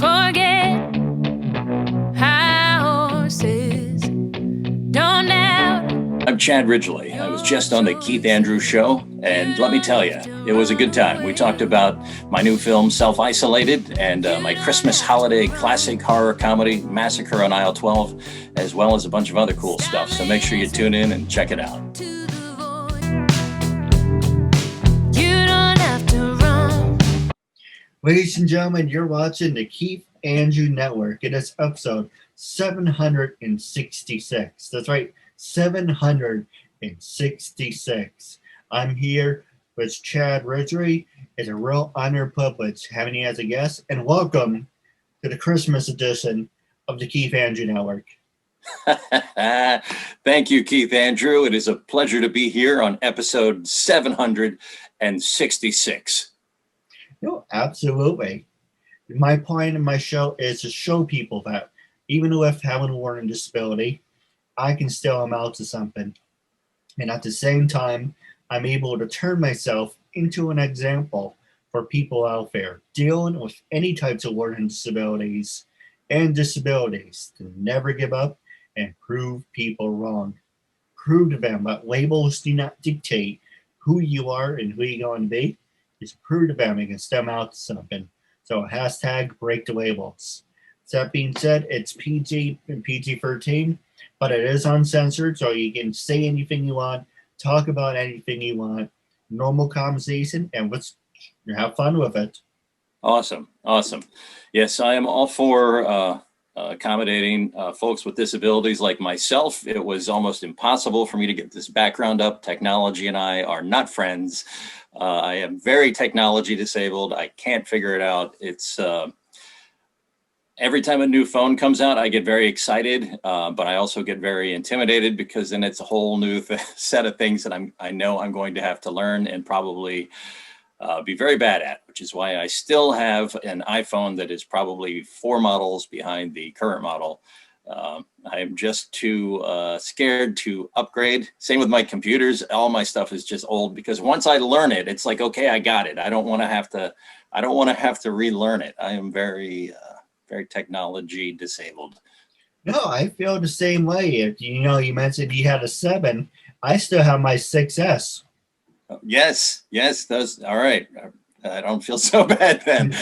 forget how horses don't doubt. I'm ChadRidely. I was just on the Keith Andrews show, and let me tell you, it was a good time. We talked about my new film, Selfisolated, and my Christmas holiday classic horror comedy, Massacre on Aisle 12, as well as a bunch of other cool stuff. So make sure you tune in and check it out. Ladies and gentlemen, you're watching the Keith Andrew Network. It is episode 766. That's right, 766. I'm here with ChadRidely. It's a real honor and privilege having you as a guest, and welcome to the Christmas edition of the Keith Andrew Network. Thank you, Keith Andrew. It is a pleasure to be here on episode 766. No, absolutely. My point in my show is to show people that even with having a learning disability, I can still amount to something. And at the same time, I'm able to turn myself into an example for people out there dealing with any types of learning disabilities and disabilities to never give up and prove people wrong. Prove to them that labels do not dictate who you are and who you're going to be. It's prove to them and can stem out to something. So hashtag break the labels. That being said, it's PG and PG-13, but it is uncensored, so you can say anything you want, talk about anything you want, normal conversation, and let's have fun with it. Awesome. Yes, I am all for accommodating folks with disabilities like myself. It was almost impossible for me to get this background up. Technology and I are not friends. I am very technology disabled. I can't figure it out. It's every time a new phone comes out, I get very excited, but I also get very intimidated because then it's a whole new set of things that I know I'm going to have to learn and probably be very bad at, which is why I still have an iPhone that is probably 4 models behind the current model. I'm just too scared to upgrade. Same with my computers. All my stuff is just old because once I learn it, it's like, okay, I got it. I don't want to have to relearn it. I am very technology disabled. No, I feel the same way. You mentioned you had a 7. I still have my 6S. Yes, those. All right. I don't feel so bad then.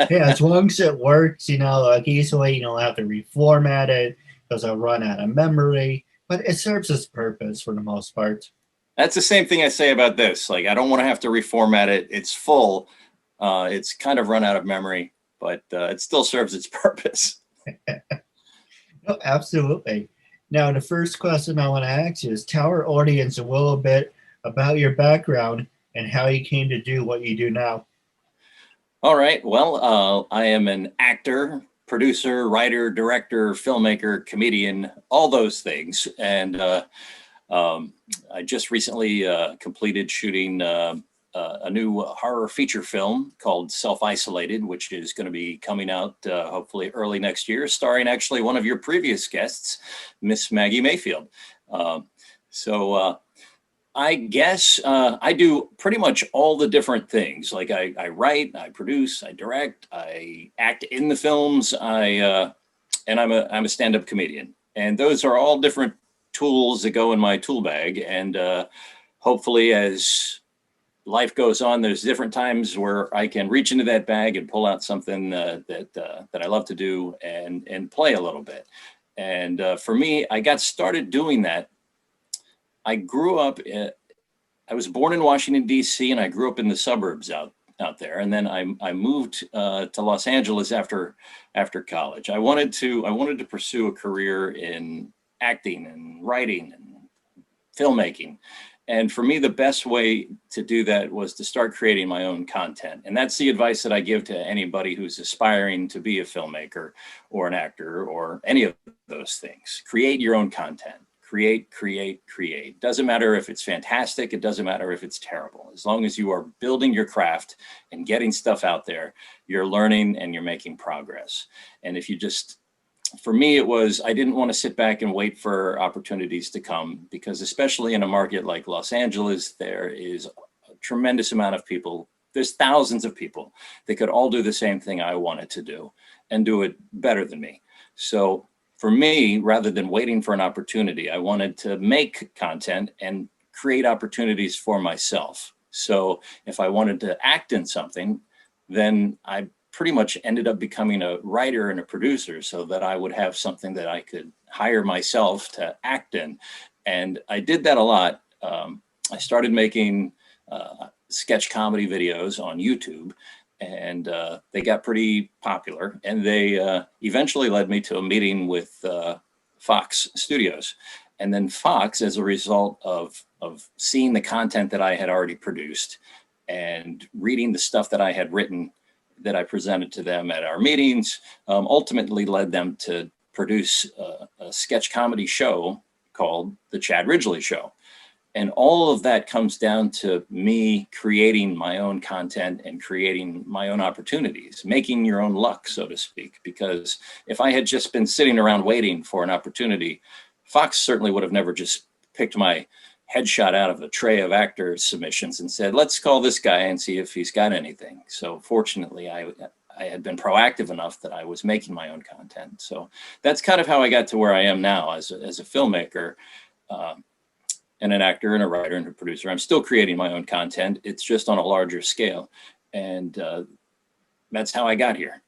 Yeah, as long as it works, occasionally you don't have to reformat it because I'll run out of memory, but it serves its purpose for the most part. That's the same thing I say about this. Like, I don't want to have to reformat it. It's full. It's kind of run out of memory, but it still serves its purpose. No, absolutely. Now, the first question I want to ask you is tell our audience a little bit about your background and how you came to do what you do now. All right. Well, I am an actor, producer, writer, director, filmmaker, comedian, all those things. And I just recently completed shooting a new horror feature film called Selfisolated, which is going to be coming out hopefully early next year, starring actually one of your previous guests, Miss Maggie Mayfield. I guess I do pretty much all the different things. Like I write, I produce, I direct, I act in the films. And I'm a stand-up comedian, and those are all different tools that go in my tool bag. And hopefully, as life goes on, there's different times where I can reach into that bag and pull out something that I love to do and play a little bit. And for me, I got started doing that. I grew up, I was born in Washington, D.C., and I grew up in the suburbs out there. And then I moved to Los Angeles after college. I wanted to pursue a career in acting and writing and filmmaking. And for me, the best way to do that was to start creating my own content. And that's the advice that I give to anybody who's aspiring to be a filmmaker or an actor or any of those things. Create your own content. Create. Doesn't matter if it's fantastic. It doesn't matter if it's terrible. As long as you are building your craft and getting stuff out there, you're learning and you're making progress. And if you just, for me, it was, I didn't want to sit back and wait for opportunities to come, because especially in a market like Los Angeles, there is a tremendous amount of people there's thousands of people that could all do the same thing I wanted to do and do it better than me. So for me, rather than waiting for an opportunity, I wanted to make content and create opportunities for myself. So if I wanted to act in something, then I pretty much ended up becoming a writer and a producer so that I would have something that I could hire myself to act in. And I did that a lot. I started making sketch comedy videos on YouTube, and they got pretty popular. And they eventually led me to a meeting with Fox Studios. And then Fox, as a result of seeing the content that I had already produced and reading the stuff that I had written that I presented to them at our meetings, ultimately led them to produce a sketch comedy show called The ChadRidely Show. And all of that comes down to me creating my own content and creating my own opportunities, making your own luck, so to speak. Because if I had just been sitting around waiting for an opportunity, Fox certainly would have never just picked my headshot out of a tray of actor submissions and said, let's call this guy and see if he's got anything. So fortunately, I had been proactive enough that I was making my own content. So that's kind of how I got to where I am now as a filmmaker, and an actor and a writer and a producer. I'm still creating my own content. It's just on a larger scale. And that's how I got here.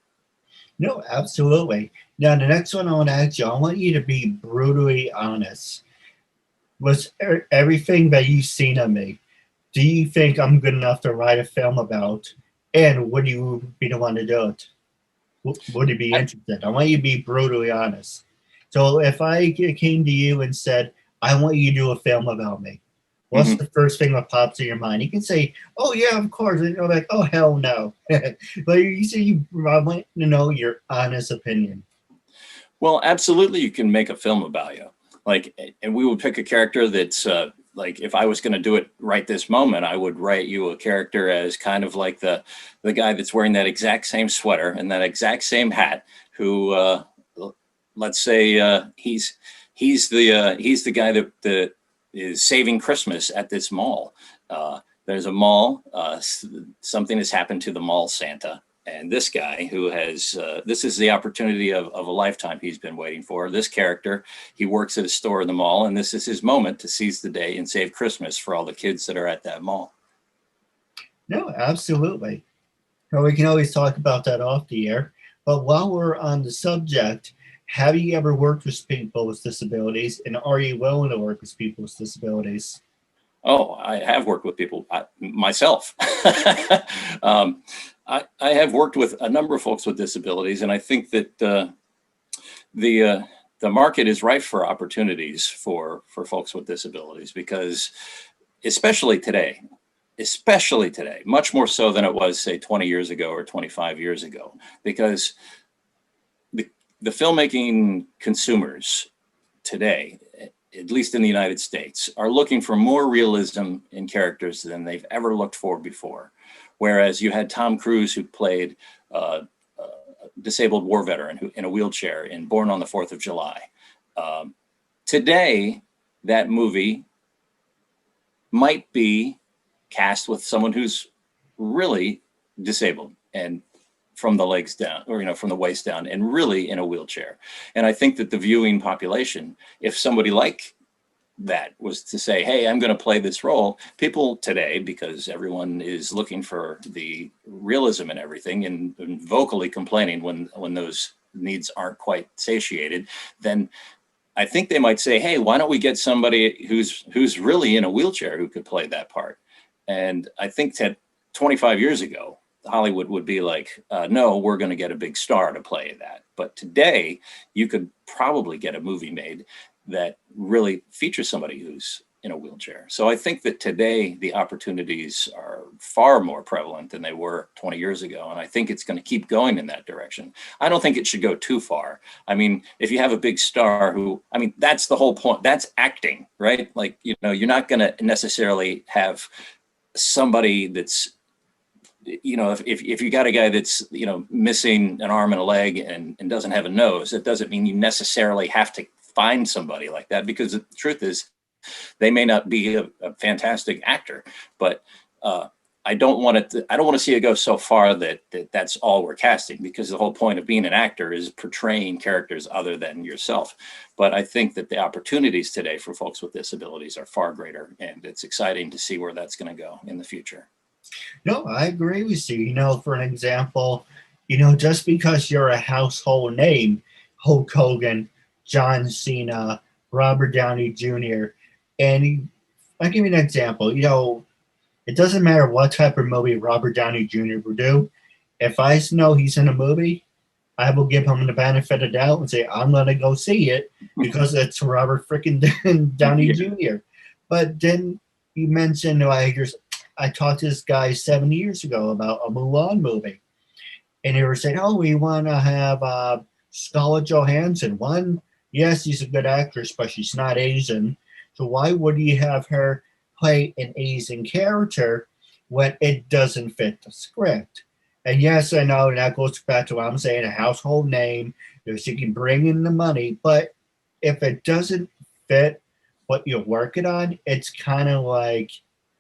No, absolutely. Now, the next one I want to ask you, I want you to be brutally honest. Was everything that you've seen of me, do you think I'm good enough to write a film about? And would you be the one to do it? Would you be interested? I want you to be brutally honest. So if I came to you and said, I want you to do a film about me, what's the first thing that pops in your mind? You can say, oh yeah, of course. And you're like, oh hell no. But you say I want to know your honest opinion. Well, absolutely, you can make a film about you. Like, and we would pick a character that's like, if I was going to do it right this moment, I would write you a character as kind of like the guy that's wearing that exact same sweater and that exact same hat, who let's say he's the guy that is saving Christmas at this mall. There's a mall. Something has happened to the mall Santa. And this guy who has, this is the opportunity of a lifetime he's been waiting for. This character, he works at a store in the mall, and this is his moment to seize the day and save Christmas for all the kids that are at that mall. No, absolutely. Well, we can always talk about that off the air. But while we're on the subject, have you ever worked with people with disabilities, and are you willing to work with people with disabilities? Oh, I have worked with people myself. I have worked with a number of folks with disabilities, and I think that the market is ripe for opportunities for folks with disabilities, because especially today, much more so than it was, say, 20 years ago or 25 years ago, because the filmmaking consumers today, at least in the United States, are looking for more realism in characters than they've ever looked for before. Whereas you had Tom Cruise, who played a disabled war veteran who in a wheelchair in Born on the 4th of July. Today, that movie might be cast with someone who's really disabled and from the legs down, or from the waist down, and really in a wheelchair. And I think that the viewing population, if somebody like that was to say, hey, I'm going to play this role, people today, because everyone is looking for the realism in everything and vocally complaining when those needs aren't quite satiated, then I think they might say, hey, why don't we get somebody who's really in a wheelchair who could play that part? And I think that 25 years ago, Hollywood would be like, no, we're going to get a big star to play that. But today, you could probably get a movie made that really features somebody who's in a wheelchair. So I think that today, the opportunities are far more prevalent than they were 20 years ago. And I think it's going to keep going in that direction. I don't think it should go too far. I mean, if you have a big star that's the whole point. That's acting, right? Like, you're not going to necessarily have somebody that's, if you got a guy that's, missing an arm and a leg and doesn't have a nose, it doesn't mean you necessarily have to find somebody like that, because the truth is they may not be a fantastic actor. But I don't want to see it go so far that that's all we're casting, because the whole point of being an actor is portraying characters other than yourself. But I think that the opportunities today for folks with disabilities are far greater, and it's exciting to see where that's going to go in the future. No, I agree with you. For an example, just because you're a household name, Hulk Hogan, John Cena, Robert Downey Jr., and I'll give you an example. It doesn't matter what type of movie Robert Downey Jr. will do. If I know he's in a movie, I will give him the benefit of the doubt and say, I'm going to go see it because it's Robert freaking Downey Jr. But then you mentioned, I talked to this guy 7 years ago about a Mulan movie. And they were saying, oh, we want to have Scarlett Johansson. One, yes, she's a good actress, but she's not Asian. So why would you have her play an Asian character when it doesn't fit the script? And yes, I know that goes back to what I'm saying, a household name. She can bring in the money, but if it doesn't fit what you're working on, it's kind of like,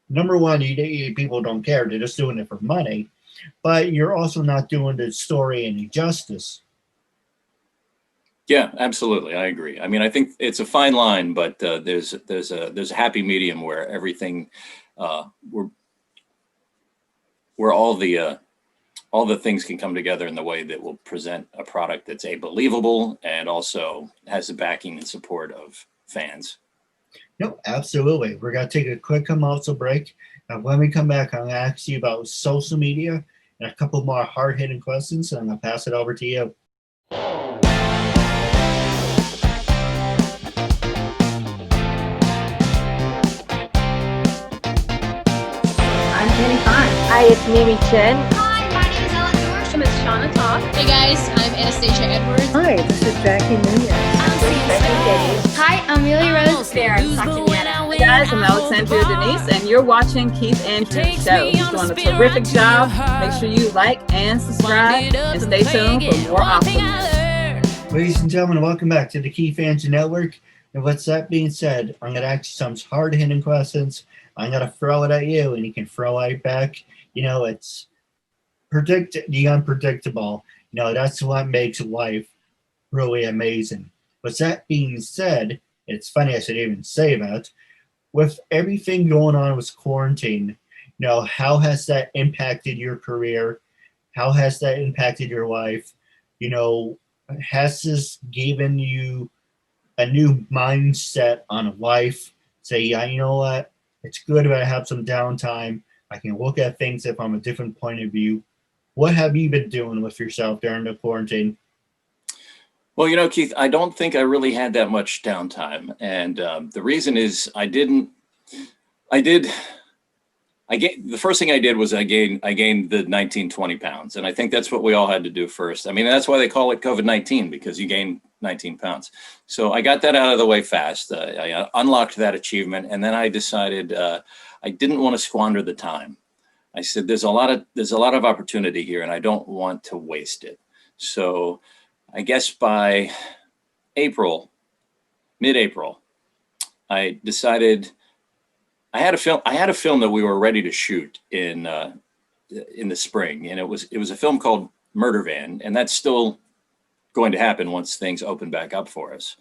number one, people don't care. They're just doing it for money. But you're also not doing the story any justice. Yeah, absolutely. I agree. I mean, I think it's a fine line, but there's a happy medium where everything, where all the things can come together in the way that will present a product that's believable and also has the backing and support of fans. No, absolutely. We're going to take a quick commercial break. And when we come back, I'm going to ask you about social media and a couple more hard-hitting questions, and I'm going to pass it over to you. I'm Jenny Fine. Hi, it's Mimi Chen. Hi, my name is Ellen Dorsch. It's Shauna Talk. Hey guys, I'm Anastasia Edwards. Hi, this is Jackie Nunez. Hi, I'm Millie Rose Bear. Hey guys, I'm Alexandria Denise, and you're watching Keith Andrew's show. He's doing a terrific job. Make sure you like and subscribe, and stay tuned for more awesomeness. Ladies and gentlemen, welcome back to the Keith Andrew Network. And with that being said, I'm going to ask you some hard-hitting questions. I'm going to throw it at you, and you can throw it back. It's the unpredictable. That's what makes life really amazing. With that being said, it's funny I should even say that. With everything going on with quarantine, how has that impacted your career? How has that impacted your life? Has this given you a new mindset on life? Say, yeah, you know what? It's good if I have some downtime. I can look at things from a different point of view. What have you been doing with yourself during the quarantine? Well, Keith, I don't think I really had that much downtime. And the reason is the first thing I did was I gained the 19, 20 pounds. And I think that's what we all had to do first. I mean, that's why they call it COVID-19, because you gain 19 pounds. So I got that out of the way fast. I unlocked that achievement. And then I decided I didn't want to squander the time. I said, there's a lot of opportunity here, and I don't want to waste it. So I guess by mid-April, I decided I had a film that we were ready to shoot in the spring, and it was a film called Murder Van, and that's still going to happen once things open back up for us.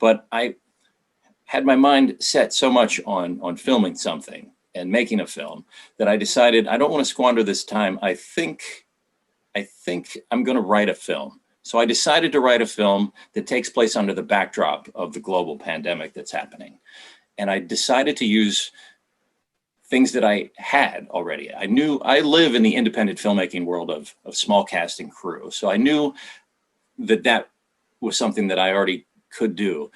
But I had my mind set so much on filming something and making a film that I decided I don't want to squander this time. I think I'm going to write a film. So I decided to write a film that takes place under the backdrop of the global pandemic that's happening. And I decided to use things that I had already. I live in the independent filmmaking world of small cast and crew. So I knew that was something that I already could do.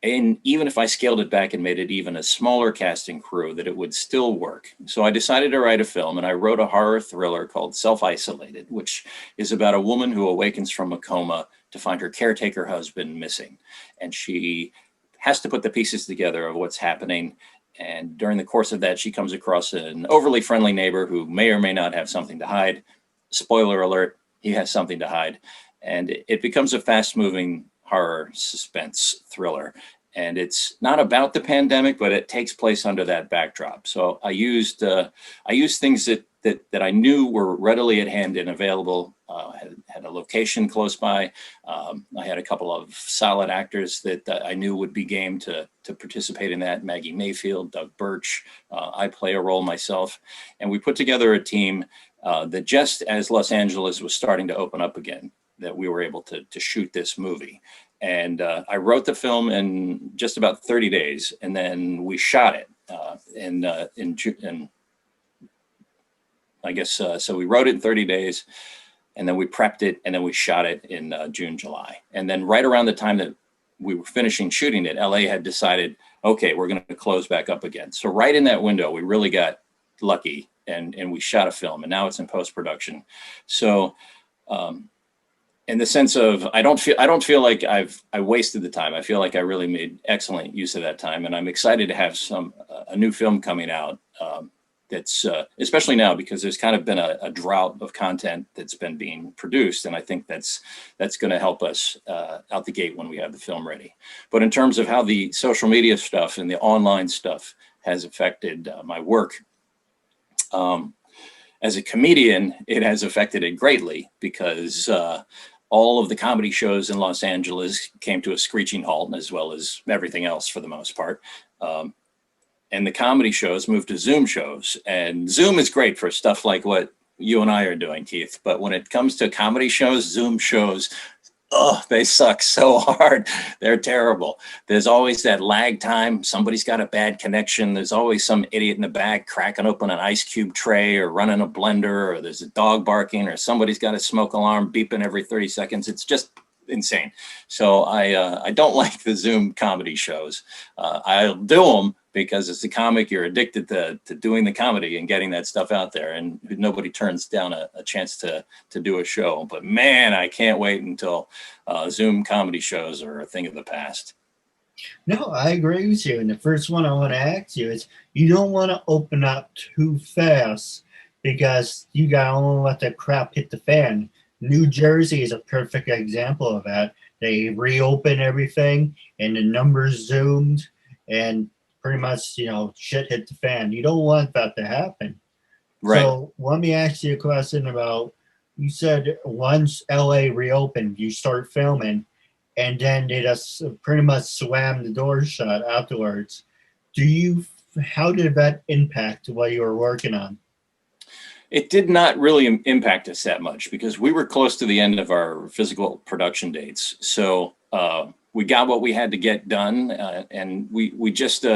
And even if I scaled it back and made it even a smaller cast and crew, that it would still work. So I decided to write a film, and I wrote a horror thriller called Selfisolated, which is about a woman who awakens from a coma to find her caretaker husband missing. And she has to put the pieces together of what's happening. And during the course of that, she comes across an overly friendly neighbor who may or may not have something to hide. Spoiler alert, he has something to hide. And it becomes a fast-moving horror suspense thriller. And it's not about the pandemic, but it takes place under that backdrop. So I used things that that I knew were readily at hand and available. Had a location close by. I had a couple of solid actors that I knew would be game to participate in that. Maggie Mayfield, Doug Birch. I play a role myself. And we put together a team that just as Los Angeles was starting to open up again, that we were able to shoot this movie. And I wrote the film in just about 30 days, and then we shot it in I guess, so we wrote it in 30 days, and then we prepped it, and then we shot it in June, July. And then right around the time that we were finishing shooting it, LA had decided, okay, we're going to close back up again. So right in that window, we really got lucky, and we shot a film, and now it's in post-production. So in the sense of, I don't feel like I wasted the time. I feel like I really made excellent use of that time, and I'm excited to have a new film coming out. That's especially now because there's kind of been a drought of content that's been being produced, and I think that's going to help us out the gate when we have the film ready. But in terms of how the social media stuff and the online stuff has affected my work, as a comedian, it has affected it greatly because all of the comedy shows in Los Angeles came to a screeching halt, as well as everything else for the most part. And the comedy shows moved to Zoom shows. And Zoom is great for stuff like what you and I are doing, Keith. But when it comes to comedy shows, Zoom shows, oh, they suck so hard. They're terrible. There's always that lag time. Somebody's got a bad connection. There's always some idiot in the back cracking open an ice cube tray or running a blender, or there's a dog barking, or somebody's got a smoke alarm beeping every 30 seconds. It's just insane. So I don't like the Zoom comedy shows. I'll do them because as a comic, you're addicted to doing the comedy and getting that stuff out there, and nobody turns down a chance to do a show. But man, I can't wait until Zoom comedy shows are a thing of the past. No, I agree with you. And the first one I want to ask you is, you don't want to open up too fast because you got to only let that crap hit the fan. New Jersey is a perfect example of that. They reopened everything and the numbers zoomed and pretty much, shit hit the fan. You don't want that to happen. Right. So let me ask you a question about, you said once LA reopened, you start filming, and then they just pretty much slammed the doors shut afterwards. How did that impact what you were working on? It did not really impact us that much because we were close to the end of our physical production dates. So we got what we had to get done, and we just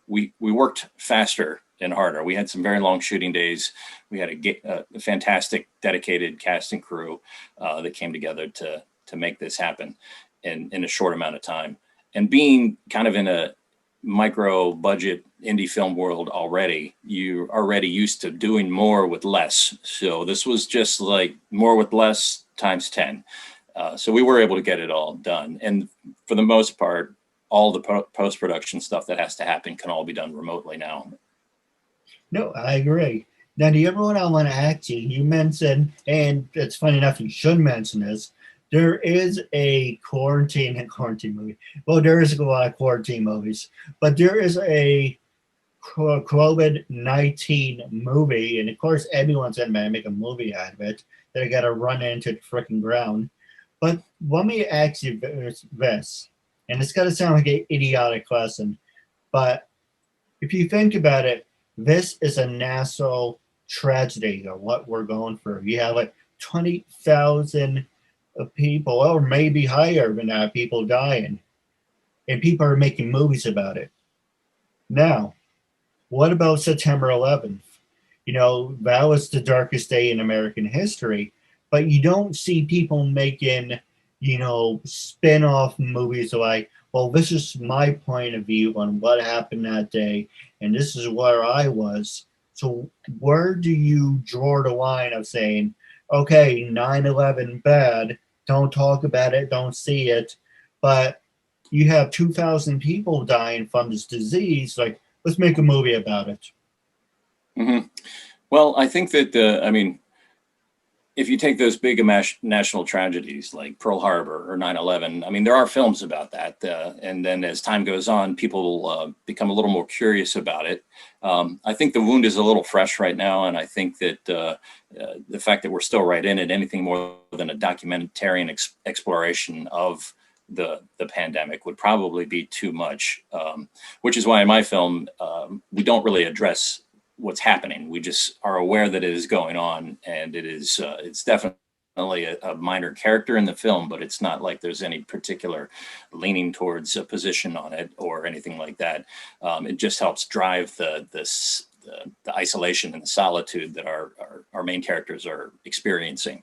we worked faster and harder. We had some very long shooting days. We had a fantastic, dedicated cast and crew that came together to make this happen in a short amount of time. And being kind of in a micro budget indie film world already, you're already used to doing more with less. So this was just like more with less times 10. So we were able to get it all done. And for the most part, all the post-production stuff that has to happen can all be done remotely now. No, I agree. Now, the other one I want to ask you, you mentioned, and it's funny enough, you should mention this, there is a quarantine movie. Well, there is a lot of quarantine movies, but there is a COVID-19 movie, and of course, everyone's going to make a movie out of it. They got to run into the freaking ground. But let me ask you this, and it's going to sound like an idiotic question, but if you think about it, this is a national tragedy of what we're going through. You have like 20,000 people, or maybe higher than that, people dying, and people are making movies about it. Now, what about September 11th? That was the darkest day in American history, but you don't see people making, spin-off movies like, well, this is my point of view on what happened that day, and this is where I was. So where do you draw the line of saying, okay, 9/11 bad, don't talk about it, don't see it, but you have 2,000 people dying from this disease, like, let's make a movie about it. Mm-hmm. Well, I think that, in if you take those big national tragedies like Pearl Harbor or 9/11, I mean, there are films about that. And then as time goes on, people become a little more curious about it. I think the wound is a little fresh right now. And I think that the fact that we're still right in it, anything more than a documentarian exploration of the pandemic would probably be too much, which is why in my film, we don't really address what's happening. We just are aware that it is going on, and it is it's definitely a minor character in the film, but it's not like there's any particular leaning towards a position on it or anything like that. It just helps drive the isolation and the solitude that our main characters are experiencing.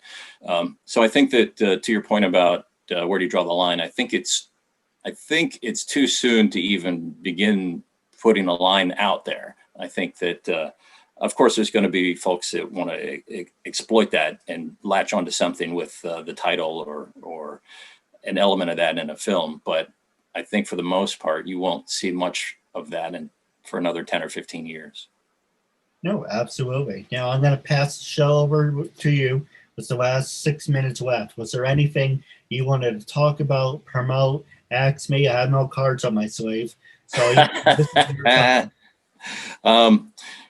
So I think that to your point about where do you draw the line, I think it's too soon to even begin putting a line out there. I think that, of course, there's going to be folks that want to exploit that and latch onto something with the title or an element of that in a film. But I think for the most part, you won't see much of that for another 10 or 15 years. No, absolutely. Now I'm going to pass the show over to you. With the last 6 minutes left, was there anything you wanted to talk about, promote, ask me? I have no cards on my sleeve. So this is your time.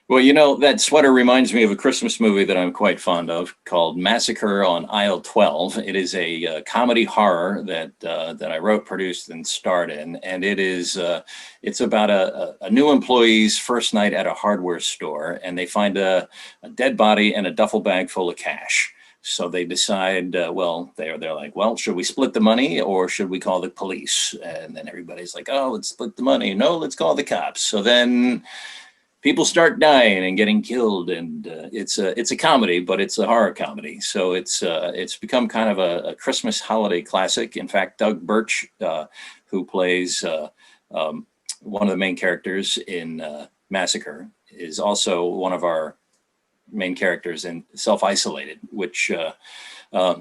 Well, you know, that sweater reminds me of a Christmas movie that I'm quite fond of called Massacre on Aisle 12. It is a comedy horror that I wrote, produced, and starred in, and it's about a new employee's first night at a hardware store, and they find a dead body and a duffel bag full of cash. So they decide, they're like, well, should we split the money or should we call the police? And then everybody's like, oh, let's split the money. No, let's call the cops. So then people start dying and getting killed, and it's a comedy, but it's a horror comedy. So it's become kind of a Christmas holiday classic. In fact, Doug Birch, who plays one of the main characters in Massacre, is also one of our main characters in Selfisolated, which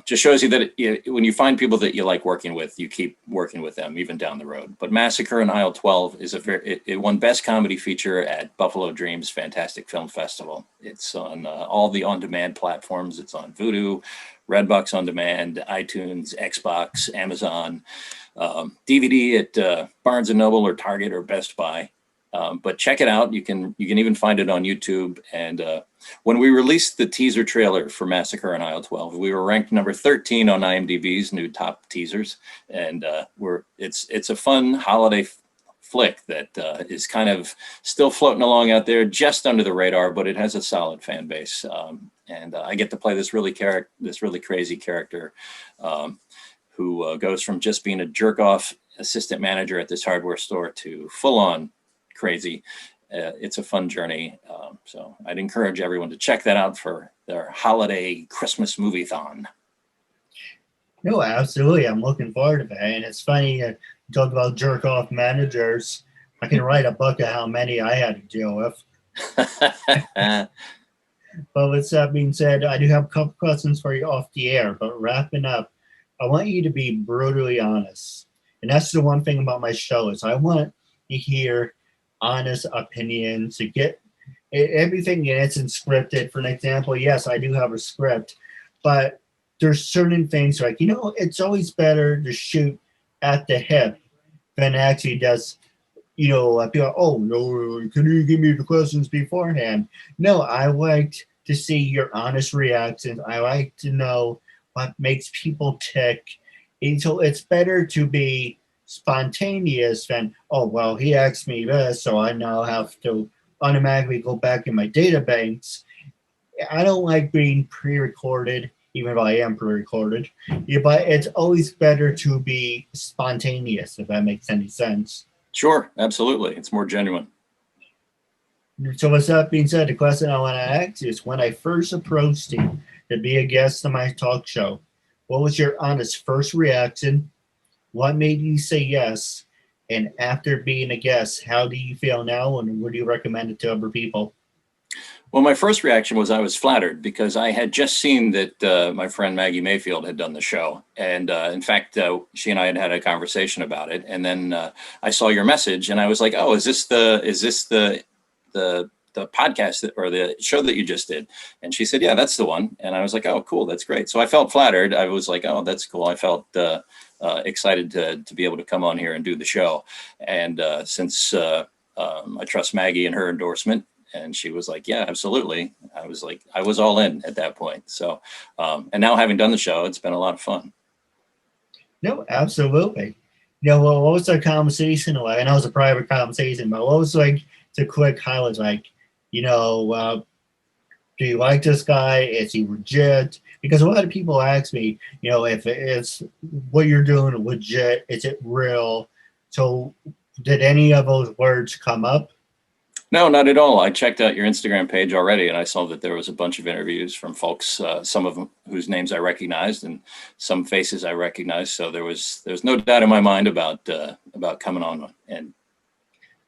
just shows you that when you find people that you like working with, you keep working with them even down the road. But Massacre in Aisle 12 is it won Best Comedy Feature at Buffalo Dreams Fantastic Film Festival. It's on all the on-demand platforms. It's on Vudu, Redbox On Demand, iTunes, Xbox, Amazon, DVD at Barnes & Noble or Target or Best Buy. But check it out. You can even find it on YouTube. And when we released the teaser trailer for Massacre on Aisle 12, we were ranked number 13 on IMDb's new top teasers. And it's a fun holiday flick that is kind of still floating along out there, just under the radar, but it has a solid fan base. And I get to play this really crazy character who goes from just being a jerk-off assistant manager at this hardware store to full-on crazy. It's a fun journey. So I'd encourage everyone to check that out for their holiday Christmas movie-thon. No, absolutely. I'm looking forward to that. And it's funny, you talk about jerk-off managers. I can write a book of how many I had to deal with. But with that being said, I do have a couple questions for you off the air. But wrapping up, I want you to be brutally honest. And that's the one thing about my show is I want to hear honest opinions, to get everything isn't scripted. For an example, yes, I do have a script, but there's certain things like, it's always better to shoot at the hip than actually does, people, oh, no, can you give me the questions beforehand? No, I like to see your honest reactions. I like to know what makes people tick. And so it's better to be spontaneous than, oh, well, he asked me this, so I now have to automatically go back in my data banks. I don't like being pre-recorded, even though I am pre-recorded. Yeah, but it's always better to be spontaneous, if that makes any sense. Sure, absolutely. It's more genuine. So with that being said, the question I want to ask is, when I first approached you to be a guest on my talk show, what was your honest first reaction? What made you say yes? And after being a guest, how do you feel now, and would you recommend it to other people? Well, my first reaction was I was flattered because I had just seen that my friend Maggie Mayfield had done the show. And in fact, she and I had a conversation about it. And then I saw your message and I was like, oh, is this the podcast or the show that you just did?" And she said, "Yeah, that's the one." And I was like, "Oh, cool, that's great." So I felt flattered. I was like, "Oh, that's cool." I felt excited to be able to come on here and do the show. And since I trust Maggie and her endorsement, and she was like, "Yeah, absolutely." I was like, I was all in at that point. So, and now having done the show, it's been a lot of fun. No, absolutely. Well, what was the conversation like? I know it was a private conversation, but what was like the quick highlights? Like, do you like this guy? Is he legit? Because a lot of people ask me, if it's what you're doing legit, is it real? So did any of those words come up? No, not at all. I checked out your Instagram page already, and I saw that there was a bunch of interviews from folks, some of them whose names I recognized, and some faces I recognized. So there's no doubt in my mind about coming on and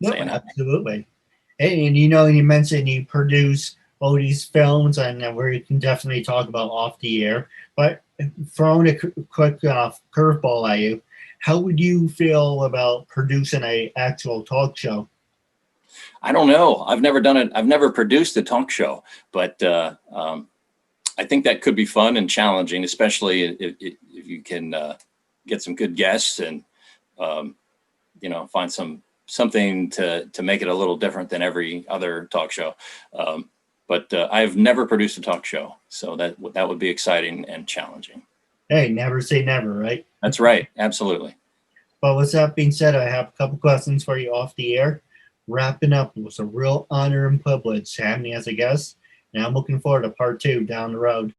saying that. Absolutely. And you mentioned you produce all these films, and we can definitely talk about off the air. But throwing a quick curveball at you, how would you feel about producing an actual talk show? I don't know. I've never done it. I've never produced a talk show, but I think that could be fun and challenging, especially if you can get some good guests and find something to make it a little different than every other talk show. But I've never produced a talk show, so that would be exciting and challenging. Hey, never say never, right? That's right. Absolutely. Well, with that being said, I have a couple questions for you off the air. Wrapping up, it was a real honor and privilege having you as a guest, and I'm looking forward to part 2 down the road.